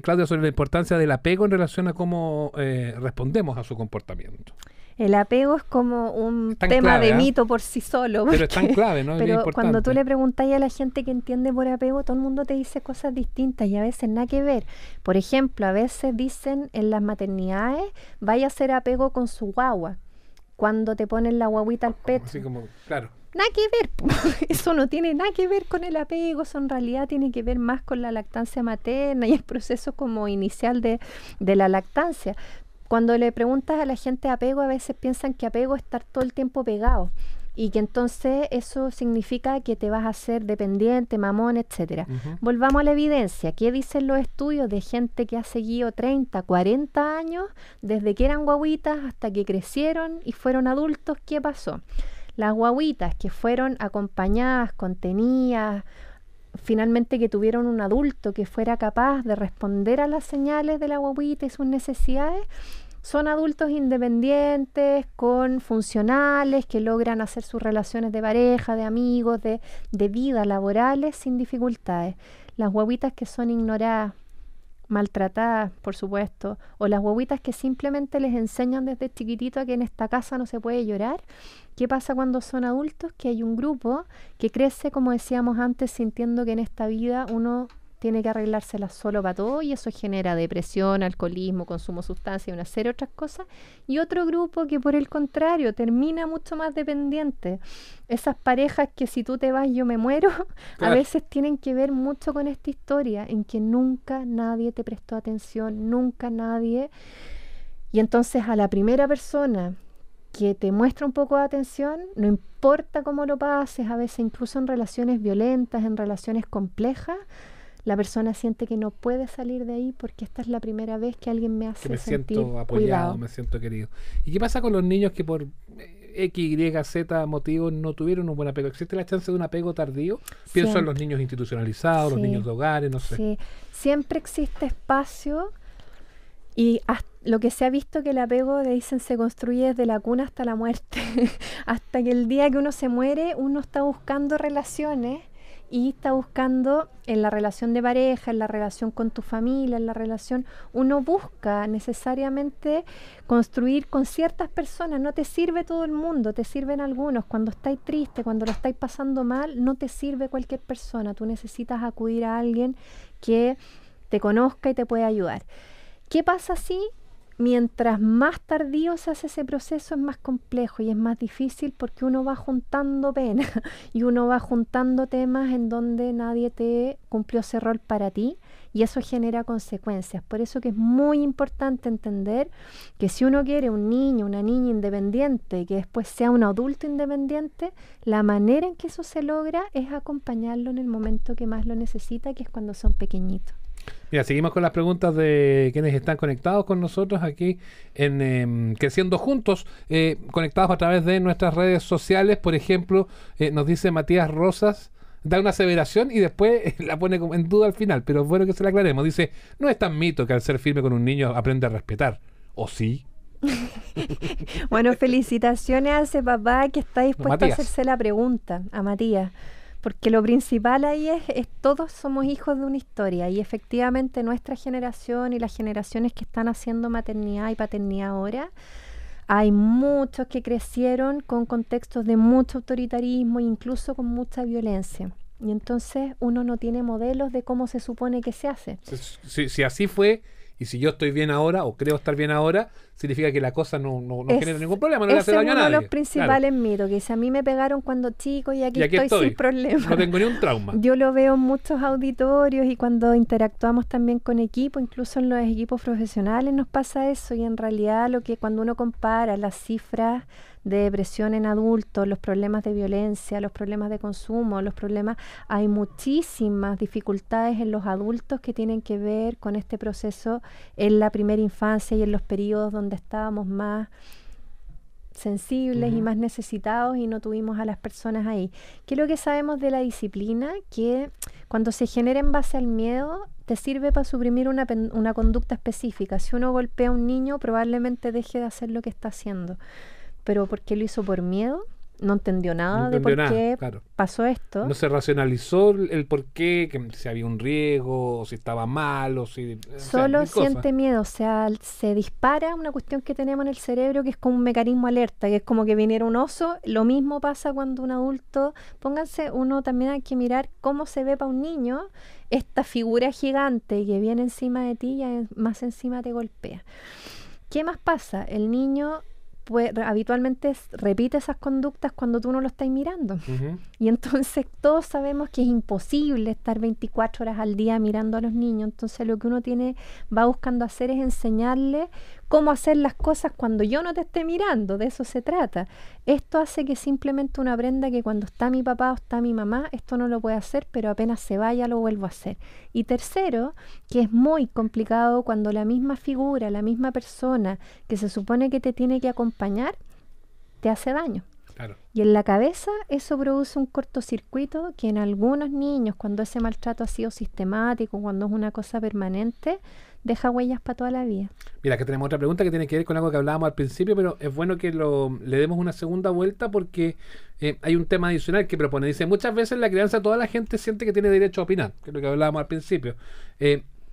Claudia, sobre la importancia del apego en relación a cómo respondemos a su comportamiento? El apego es como un tema clave, de mito por sí solo. Pero es tan clave, ¿no? Pero cuando tú le preguntas a la gente que entiende por apego, todo el mundo te dice cosas distintas y a veces nada que ver. Por ejemplo, a veces dicen en las maternidades, vaya a hacer apego con su guagua, cuando te ponen la guaguita al pecho. Así como, claro. Nada que ver, eso no tiene nada que ver con el apego, eso en realidad tiene que ver más con la lactancia materna y el proceso como inicial de la lactancia. Cuando le preguntas a la gente apego, a veces piensan que apego es estar todo el tiempo pegado y que entonces eso significa que te vas a hacer dependiente, mamón, etcétera. Volvamos a la evidencia. ¿Qué dicen los estudios de gente que ha seguido 30, 40 años, desde que eran guaguitas hasta que crecieron y fueron adultos? ¿Qué pasó? Las guaguitas que fueron acompañadas, contenidas, finalmente que tuvieron un adulto que fuera capaz de responder a las señales de la guaguita y sus necesidades, son adultos independientes, con funcionales, que logran hacer sus relaciones de pareja, de amigos, de vida laborales sin dificultades. Las guaguitas que son ignoradas, maltratadas, por supuesto, o las guaguitas que simplemente les enseñan desde chiquitito a que en esta casa no se puede llorar. ¿Qué pasa cuando son adultos? Que hay un grupo que crece, como decíamos antes, sintiendo que en esta vida uno tiene que arreglárselas solo para todo y eso genera depresión, alcoholismo, consumo de sustancias y una serie de otras cosas. Y otro grupo que por el contrario termina mucho más dependiente. Esas parejas que si tú te vas yo me muero, a veces tienen que ver mucho con esta historia en que nunca nadie te prestó atención, nunca nadie. Y entonces a la primera persona que te muestra un poco de atención, no importa cómo lo pases, a veces incluso en relaciones violentas, en relaciones complejas, la persona siente que no puede salir de ahí porque esta es la primera vez que alguien me hace sentir siento apoyado, cuidado. me siento querido. ¿Y qué pasa con los niños que por X, Y, Z motivos no tuvieron un buen apego? ¿Existe la chance de un apego tardío? Pienso en los niños institucionalizados, los niños de hogares, no sé. Sí, siempre existe espacio y lo que se ha visto que el apego, dicen, se construye desde la cuna hasta la muerte. Hasta que el día que uno se muere, uno está buscando relaciones y está buscando en la relación de pareja, en la relación con tu familia, en la relación, uno busca necesariamente construir con ciertas personas. No te sirve todo el mundo, te sirven algunos. Cuando estáis triste, cuando lo estáis pasando mal, no te sirve cualquier persona. Tú necesitas acudir a alguien que te conozca y te pueda ayudar. ¿Qué pasa si mientras más tardío se hace ese proceso es más complejo y es más difícil porque uno va juntando pena y uno va juntando temas en donde nadie te cumplió ese rol para ti y eso genera consecuencias? Por eso que es muy importante entender que si uno quiere un niño, una niña independiente y que después sea un adulto independiente, la manera en que eso se logra es acompañarlo en el momento que más lo necesita, que es cuando son pequeñitos. Mira, seguimos con las preguntas de quienes están conectados con nosotros aquí en Creciendo Juntos, conectados a través de nuestras redes sociales. Por ejemplo, nos dice Matías Rosas, da una aseveración y después la pone en duda al final, pero es bueno que se la aclaremos. Dice, no es tan mito que al ser firme con un niño aprende a respetar, ¿o sí? Bueno, felicitaciones a ese papá que está dispuesto a hacerse la pregunta, a Matías. Porque lo principal ahí es todos somos hijos de una historia y efectivamente nuestra generación y las generaciones que están haciendo maternidad y paternidad ahora, hay muchos que crecieron con contextos de mucho autoritarismo e incluso con mucha violencia. Y entonces uno no tiene modelos de cómo se supone que se hace. Si así fue, y si yo estoy bien ahora, o creo estar bien ahora, significa que la cosa no genera ningún problema, no le hace daño a nadie. Es uno de los principales mitos, que si a mí me pegaron cuando chico y aquí estoy sin problema. No tengo ni un trauma. Yo lo veo en muchos auditorios y cuando interactuamos también con equipos, incluso en los equipos profesionales nos pasa eso y en realidad cuando uno compara las cifras de depresión en adultos, los problemas de violencia, los problemas de consumo, hay muchísimas dificultades en los adultos que tienen que ver con este proceso en la primera infancia y en los periodos donde estábamos más sensibles y más necesitados y no tuvimos a las personas ahí. ¿Qué es lo que sabemos de la disciplina? Que cuando se genera en base al miedo, te sirve para suprimir una conducta específica. Si uno golpea a un niño, probablemente deje de hacer lo que está haciendo. Pero ¿por qué lo hizo por miedo? No entendió nada de por qué pasó esto. No se racionalizó el por qué, que si había un riesgo, o si estaba mal, o si... Solo siente miedo, o sea, se dispara una cuestión que tenemos en el cerebro que es como un mecanismo alerta, que es como que viniera un oso. Lo mismo pasa cuando un adulto... Pónganse, uno también hay que mirar cómo se ve para un niño esta figura gigante que viene encima de ti y más encima te golpea. ¿Qué más pasa? El niño... habitualmente repite esas conductas cuando tú no lo estás mirando. Y entonces todos sabemos que es imposible estar 24 horas al día mirando a los niños. Entonces lo que uno va buscando hacer es enseñarle cómo hacer las cosas cuando yo no te esté mirando. De eso se trata. Esto hace que simplemente uno aprenda que cuando está mi papá o está mi mamá, esto no lo puede hacer, pero apenas se vaya lo vuelvo a hacer. Y tercero, que es muy complicado cuando la misma figura, la misma persona que se supone que te tiene que acompañar, te hace daño. Claro. Y en la cabeza eso produce un cortocircuito que en algunos niños, cuando ese maltrato ha sido sistemático, cuando es una cosa permanente, deja huellas para toda la vida. Mira, que tenemos otra pregunta que tiene que ver con algo que hablábamos al principio, pero es bueno que le demos una segunda vuelta porque hay un tema adicional que propone. Dice, muchas veces en la crianza toda la gente siente que tiene derecho a opinar, que es lo que hablábamos al principio.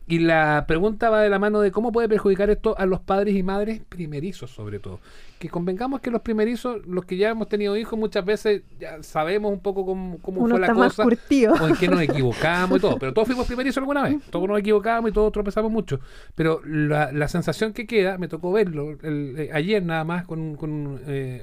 Y la pregunta va de la mano de cómo puede perjudicar esto a los padres y madres primerizos, sobre todo. Que convengamos que los primerizos, los que ya hemos tenido hijos, muchas veces ya sabemos un poco cómo fue la cosa, o en qué nos equivocamos y todo. Pero todos fuimos primerizos alguna vez, todos nos equivocamos y todos tropezamos mucho. Pero la sensación que queda, me tocó verlo ayer nada más con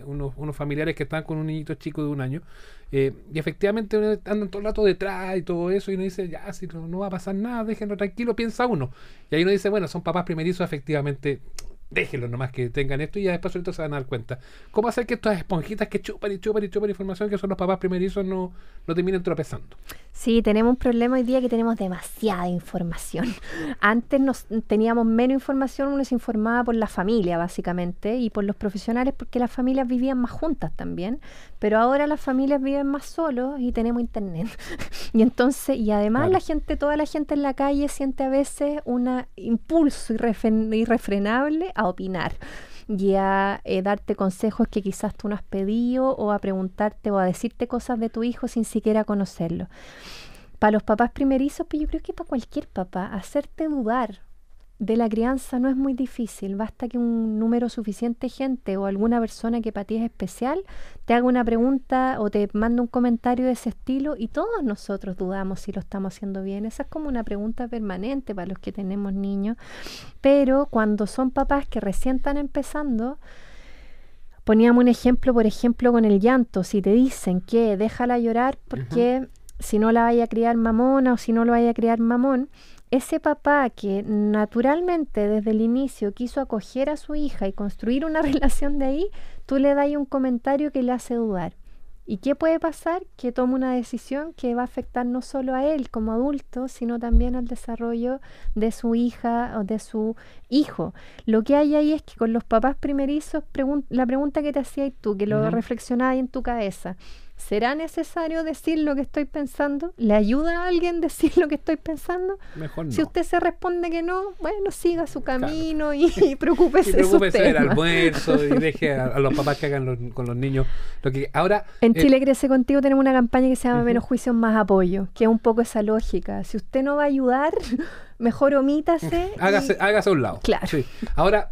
unos familiares que estaban con un niñito chico de 1 año. Y efectivamente andan todo el rato detrás y todo eso, y uno dice, ya, si no va a pasar nada, déjenlo tranquilo, piensa uno. Y ahí uno dice, bueno, son papás primerizos, efectivamente, déjenlos nomás que tengan esto, y ya después ahorita se van a dar cuenta. ¿Cómo hacer que estas esponjitas que chupan y chupan y chupan información, que son los papás primerizos, no terminen tropezando? Sí, tenemos un problema hoy día que tenemos demasiada información. Antes teníamos menos información, uno se informaba por la familia básicamente y por los profesionales, porque las familias vivían más juntas también, pero ahora las familias viven más solos y tenemos internet. Y entonces, y además toda la gente en la calle siente a veces un impulso irrefrenable a opinar y a darte consejos que quizás tú no has pedido, o a preguntarte o a decirte cosas de tu hijo sin siquiera conocerlo. Para los papás primerizos, pero yo creo que para cualquier papá, hacerte dudar de la crianza no es muy difícil. Basta que un número suficiente de gente o alguna persona que para ti es especial te haga una pregunta o te mande un comentario de ese estilo, y todos nosotros dudamos si lo estamos haciendo bien. Esa es como una pregunta permanente para los que tenemos niños. Pero cuando son papás que recién están empezando, poníamos un ejemplo, por ejemplo, con el llanto. Si te dicen que déjala llorar porque si no la vaya a criar mamona o si no lo vaya a criar mamón, ese papá que naturalmente desde el inicio quiso acoger a su hija y construir una relación de ahí, tú le das un comentario que le hace dudar. ¿Y qué puede pasar? Que tome una decisión que va a afectar no solo a él como adulto, sino también al desarrollo de su hija o de su hijo. Lo que hay ahí es que con los papás primerizos, la pregunta que te hacías tú, que lo reflexionabas en tu cabeza, ¿será necesario decir lo que estoy pensando? ¿Le ayuda a alguien decir lo que estoy pensando? Mejor no. Si usted se responde que no, bueno, siga su camino y preocúpese de sus del temas. almuerzo y deje a los papás que hagan con los niños lo que ahora. En Chile Crece Contigo tenemos una campaña que se llama Menos juicios, más apoyo, que es un poco esa lógica. Si usted no va a ayudar, mejor omítase. Hágase a un lado. Claro. Sí. Ahora,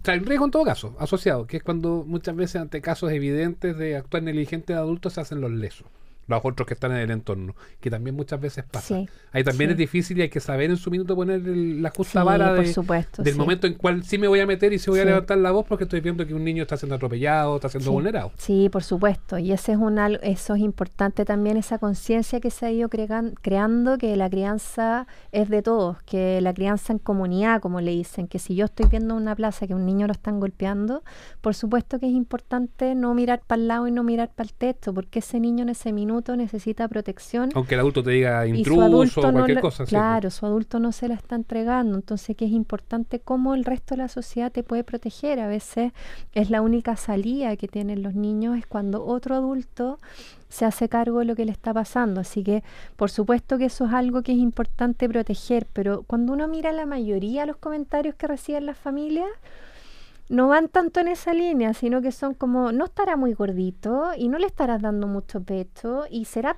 trae un riesgo en todo caso, asociado, que es cuando muchas veces ante casos evidentes de actuar negligente de adultos se hacen los lesos, los otros que están en el entorno, que también muchas veces pasa. Sí, ahí también es difícil y hay que saber en su minuto poner la justa vara del momento en cual sí me voy a meter y sí voy a levantar la voz porque estoy viendo que un niño está siendo atropellado, está siendo vulnerado. Sí, por supuesto. Y eso es importante también, esa conciencia que se ha ido creando, que la crianza es de todos, que la crianza en comunidad, como le dicen, que si yo estoy viendo en una plaza que un niño lo están golpeando, por supuesto que es importante no mirar para el lado y no mirar para el techo, porque ese niño en ese minuto necesita protección. Aunque el adulto te diga intruso o cualquier cosa. Claro, su adulto no se la está entregando. Entonces, que es importante cómo el resto de la sociedad te puede proteger. A veces es la única salida que tienen los niños, es cuando otro adulto se hace cargo de lo que le está pasando. Así que, por supuesto que eso es algo que es importante proteger, pero cuando uno mira la mayoría de los comentarios que reciben las familias, no van tanto en esa línea, sino que son como, no estará muy gordito y no le estarás dando mucho pecho y será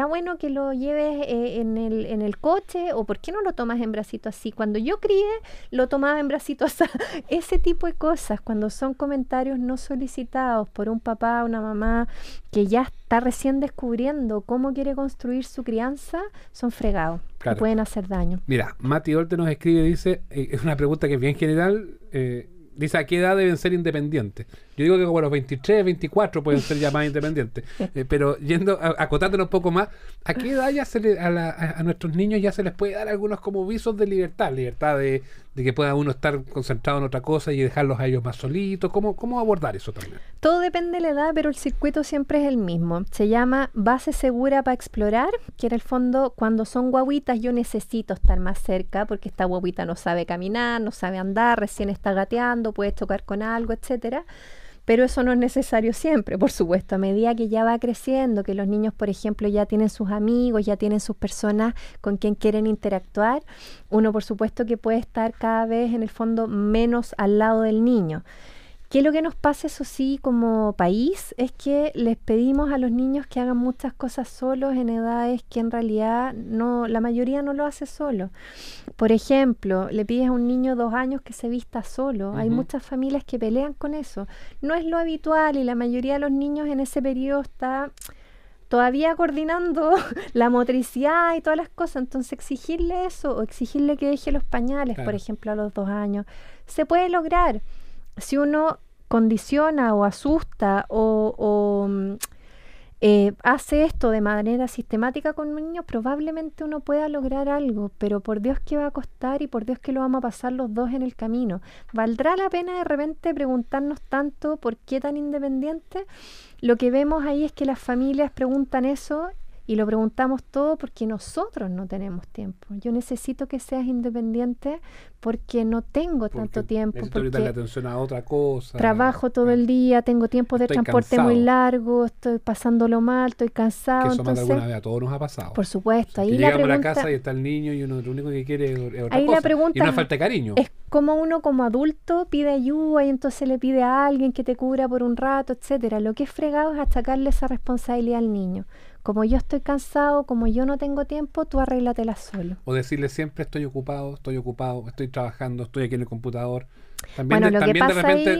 bueno que lo lleves en el coche, o ¿por qué no lo tomas en bracito así? Cuando yo crié, lo tomaba en bracito así. Ese tipo de cosas, cuando son comentarios no solicitados por un papá o una mamá que ya está recién descubriendo cómo quiere construir su crianza, son fregados. Claro. Y pueden hacer daño. Mira, Mati Orte nos escribe, dice, es una pregunta que es bien general, dice, ¿a qué edad deben ser independientes? Yo digo que como a los 23, 24 pueden ser ya más independientes. Pero acotándonos un poco más, ¿a qué edad ya a nuestros niños ya se les puede dar algunos como visos de libertad? Libertad de que pueda uno estar concentrado en otra cosa y dejarlos a ellos más solitos. ¿Cómo abordar eso también? Todo depende de la edad, pero el circuito siempre es el mismo. Se llama base segura para explorar, que en el fondo, cuando son guaguitas, yo necesito estar más cerca porque esta guaguita no sabe caminar, no sabe andar, recién está gateando, puede chocar con algo, etcétera. Pero eso no es necesario siempre, por supuesto. A medida que ya va creciendo, que los niños, por ejemplo, ya tienen sus amigos, ya tienen sus personas con quien quieren interactuar, uno, por supuesto, que puede estar cada vez, en el fondo, menos al lado del niño. ¿Qué es lo que nos pasa, eso sí, como país? Es que les pedimos a los niños que hagan muchas cosas solos en edades que en realidad no, la mayoría no lo hace solo. Por ejemplo, le pides a un niño 2 años que se vista solo. Hay muchas familias que pelean con eso. No es lo habitual y la mayoría de los niños en ese periodo está todavía coordinando la motricidad y todas las cosas. Entonces exigirle eso o exigirle que deje los pañales, por ejemplo, a los 2 años, se puede lograr. Si uno condiciona o asusta o hace esto de manera sistemática con un niño, probablemente uno pueda lograr algo, pero por Dios que va a costar y por Dios que lo vamos a pasar los dos en el camino. ¿Valdrá la pena de repente preguntarnos tanto por qué tan independiente? Lo que vemos ahí es que las familias preguntan eso y lo preguntamos todo porque nosotros no tenemos tiempo. Yo necesito que seas independiente porque no tengo tanto tiempo. Necesito prestarle atención a otra cosa. Trabajo todo el día, tengo tiempos de transporte muy largos, estoy pasándolo mal, estoy cansado. Que eso entonces, más de alguna vez a todos nos ha pasado. Por supuesto. Ahí llegamos a la casa y está el niño y uno lo único que quiere es otra ahí cosa. La pregunta y una falta de cariño. Es como uno como adulto pide ayuda y entonces le pide a alguien que te cubra por un rato, etcétera. Lo que es fregado es achacarle esa responsabilidad al niño. Como yo estoy cansado, como yo no tengo tiempo, tú arréglatela solo. O decirle siempre estoy ocupado, estoy trabajando, estoy aquí en el computador. También, bueno, también de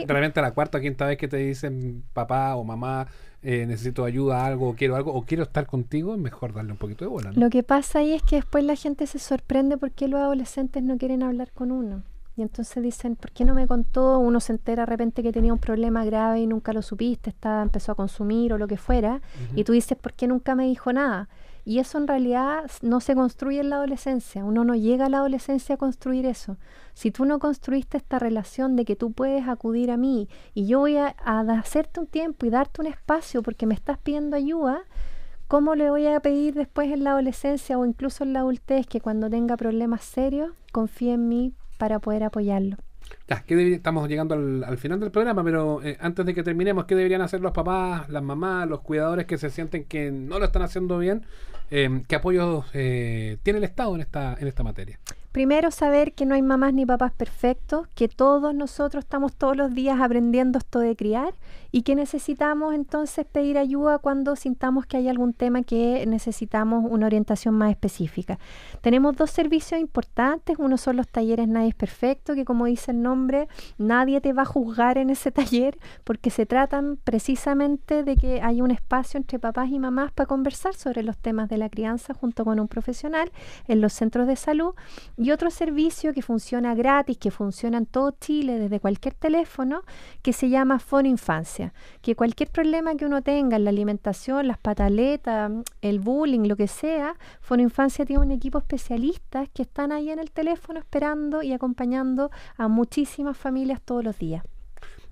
repente a la cuarta o quinta vez que te dicen papá o mamá, necesito ayuda, algo, o quiero estar contigo, es mejor darle un poquito de bola, ¿no? Lo que pasa ahí es que después la gente se sorprende porque los adolescentes no quieren hablar con uno. Y entonces dicen, ¿por qué no me contó? Uno se entera de repente que tenía un problema grave y nunca lo supiste, empezó a consumir o lo que fuera, y tú dices, ¿por qué nunca me dijo nada? Y eso en realidad no se construye en la adolescencia. Uno no llega a la adolescencia a construir eso. Si tú no construiste esta relación de que tú puedes acudir a mí y yo voy a hacerte un tiempo y darte un espacio porque me estás pidiendo ayuda, ¿cómo le voy a pedir después en la adolescencia o incluso en la adultez que cuando tenga problemas serios confíe en mí para poder apoyarlo? Ya, estamos llegando al final del programa, pero antes de que terminemos, ¿qué deberían hacer los papás, las mamás, los cuidadores que se sienten que no lo están haciendo bien? ¿Qué apoyos tiene el Estado en esta materia? Primero, saber que no hay mamás ni papás perfectos, que todos nosotros estamos todos los días aprendiendo esto de criar y que necesitamos entonces pedir ayuda cuando sintamos que hay algún tema que necesitamos una orientación más específica. Tenemos 2 servicios importantes. Uno son los talleres Nadie es Perfecto, que como dice el nombre, nadie te va a juzgar en ese taller porque se tratan precisamente de que hay un espacio entre papás y mamás para conversar sobre los temas de la crianza junto con un profesional en los centros de salud. Y otro servicio que funciona gratis, que funciona en todo Chile desde cualquier teléfono, que se llama Fono Infancia, que cualquier problema que uno tenga en la alimentación, las pataletas, el bullying, lo que sea, Fono Infancia tiene un equipo de especialistas que están ahí en el teléfono esperando y acompañando a muchísimas familias todos los días.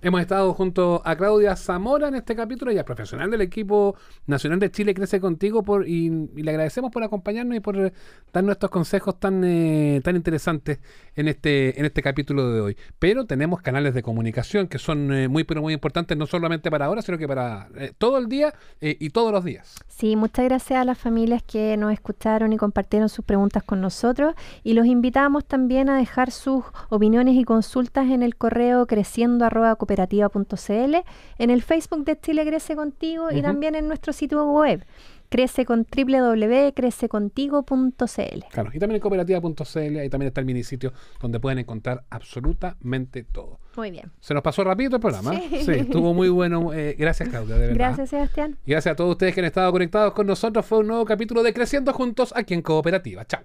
Hemos estado junto a Claudia Zamora en este capítulo, ella profesional del equipo nacional de Chile Crece Contigo, y le agradecemos por acompañarnos y por darnos estos consejos tan interesantes en este capítulo de hoy. Pero tenemos canales de comunicación que son muy importantes, no solamente para ahora, sino que para todo el día y todos los días. Sí, muchas gracias a las familias que nos escucharon y compartieron sus preguntas con nosotros, y los invitamos también a dejar sus opiniones y consultas en el correo creciendo@cooperativa.cl, en el Facebook de Chile Crece Contigo y también en nuestro sitio web www.crececontigo.cl. Claro, y también en cooperativa.cl, ahí también está el minisitio donde pueden encontrar absolutamente todo. Muy bien. Se nos pasó rapidito el programa. Sí, estuvo muy bueno. Gracias, Claudia, de verdad. Gracias, Sebastián. Y gracias a todos ustedes que han estado conectados con nosotros. Fue un nuevo capítulo de Creciendo Juntos aquí en Cooperativa. Chao.